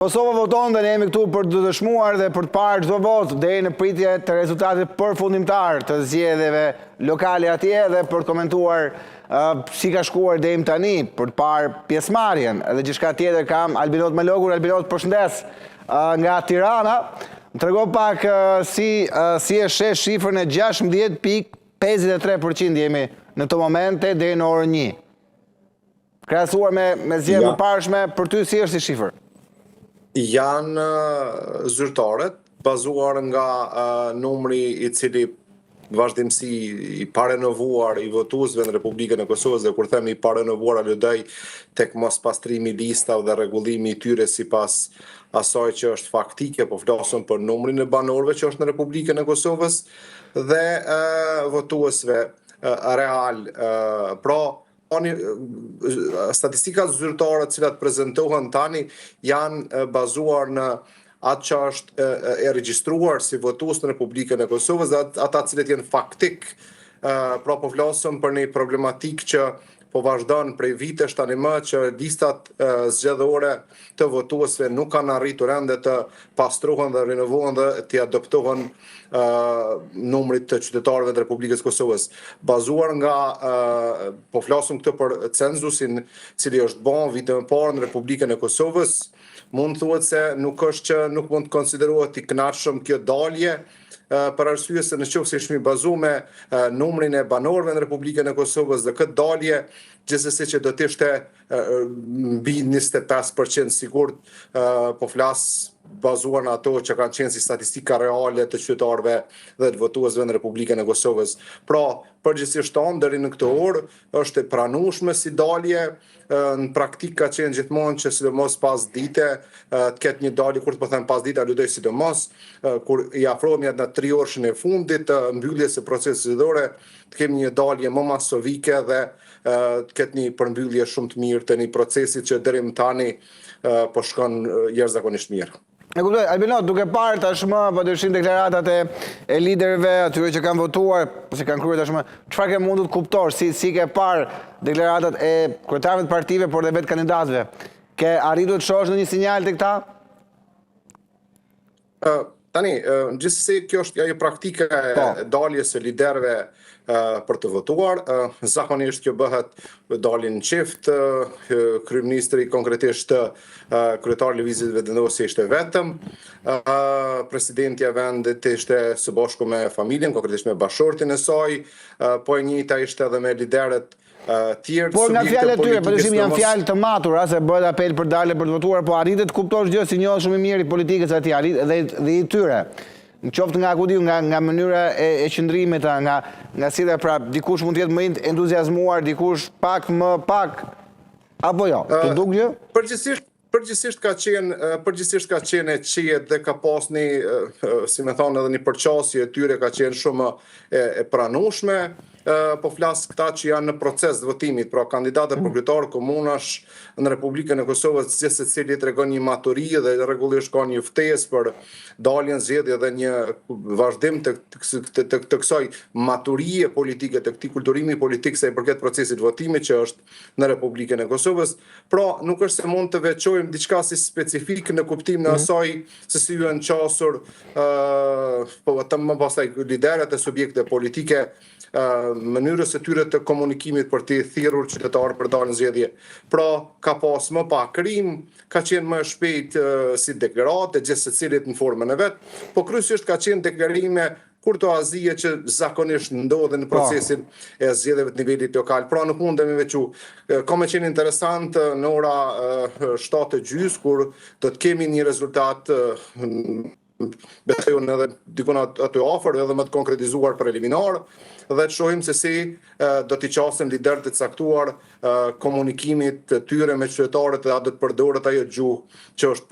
Kosova voton dhe ne jemi këtu për të dëshmuar dhe për të parë çdo votë deri në pritje të rezultatit përfundimtar të zgjedhjeve lokale atje dhe për të komentuar si ka shkuar deri tani, për të parë pjesëmarrjen edhe gjithçka tjetër. Kam Albinot Malogur. Albinot, përshëndes nga Tirana. Më trego pak si e sheh shifrën e 16.53% jemi në këto momente deri në orën 1. Krahasuar me zgjedhjet më parshme, për ty si është si shifër? Janë zyrtarët, bazuar nga numri I cili vazhdimsi I parenovuar I votuesve në Republikën e Kosovës, dhe kur them I parenovuar aludoj tek mos pastrimi listave dhe rregullimi I tyre sipas asaj që është faktike, po flasim për numrin e banorëve që është në Republikën e Kosovës dhe votuesve real. Pra, statistikat zyrtare të cilat prezantohen tani janë bazuar në atë që është e regjistruar si votues në Republikën e Kosovës dhe ata cilët janë faktik. Pra po flasim për një problematik që po vazhdon prej vitesh tani më, që listat zgjedhore të votuesve nuk kanë arritur ende të pastrohen dhe rinovohen dhe të adoptohen numrit të qytetarëve të Republikës Kosovës. Bazuar nga, po flasim këtë për censusin cili është bën vite më parë në Republikën e Kosovës, mund thuhet se nuk është që nuk mund të konsiderohet I kënaqshëm kjo dalje, për arsye se nëse ishmi bazuar me numrin e banorëve në Republikën e Kosovës dhe këtë dalje, gjithsesi që do të ishte mbi 25% sigurt, po flas bazuar në ato që kanë qenë si statistika reale të qytetarëve dhe të votuesve në Republikën e Kosovës. Pra, përgjithsisht deri në këtë orë është e pranueshme si dalje, në praktik ka qenë gjithmonë që sidomos pas dite të ketë një dalje, kur të po them pas dite, aludoj sidomos kur I afrohemi në 3 orëshin e fundit të mbylljes së procesit zgjedhore, të kemi një dalje më masovike dhe të ketë një përmbyllje shumë të mirë të një procesi që deri më tani po shkon jashtëzakonisht mirë. E kuptoj, Albinot, duke parë tashmë padyshim deklaratat e liderëve, atyre që kanë votuar, si kanë kryer tashmë, çfarë ke mundur të kuptosh, si ke parë deklaratat e kryetarëve të partive, por dhe vetë kandidatëve? Ke arritur të shohësh ndonjë sinjal te këta? Tani, gjithsesi kjo është ajo praktike e daljes së liderëve për të votuar. Zakonisht kjo bëhet daljen në çift, kryeministri konkretisht kryetari I lëvizjes vendosje ishte vetëm, presidenti I vendit ishte së bashku me familjen, konkretisht me bashortin e saj, po e njëjta ishte edhe me liderët tjerë. Por nga fjalët e tyre, padyshim janë fjalë të matura, se bëhet apel për dalje për të votuar, po arritet të kuptosh gjë si njohës shumë I mirë I politikës atij dhe I tyre. Në qoftë nga nga mënyra e qëndrimit, nga si dhe pra dikush mund të jetë më entuziazmuar, dikush pak më pak, apo jo? Të duk gjë? Përgjithsisht ka qenë e qetë dhe ka pas një, si me thonë edhe një përqasje e tyre ka qenë shumë e pranueshme, po flas këta që janë në proces të votimit, pra kandidatët për kryetar komunash në Republikën e Kosovës, secili tregon një maturi dhe rregullisht ka një ftesë për daljen zgjedhje dhe një vazhdim të kësaj maturie politike, të këtij kulturimi politik sa I përket procesit votimit që është në Republikën e Kosovës. Pra, nuk është se mund të veçojmë diçka si specifik në kuptimin e asaj se si janë qasur po vetëm më pastaj liderët e subjekte politike, mënyrës e tyre të komunikimit për të thirrur qytetarë për daljen zgjedhje. Pra, ka pas më pak krim, ka qenë më shpejt si deklarate, gjithë secilit në formën e vet, po kryesisht ka qenë deklarime kurtoazie që zakonisht ndodhen në procesin e zgjedhjeve të nivelit lokal. Pra nuk mundemi veçu. Ka më qenë interesant në ora 7:30 kur do të kemi një rezultat besojnë edhe dikun aty afër edhe më të konkretizuar preliminar dhe të shohim se si do t'i qasin liderët e caktuar komunikimit të tyre me qytetarët dhe a do të përdoret ajo gjuhë që është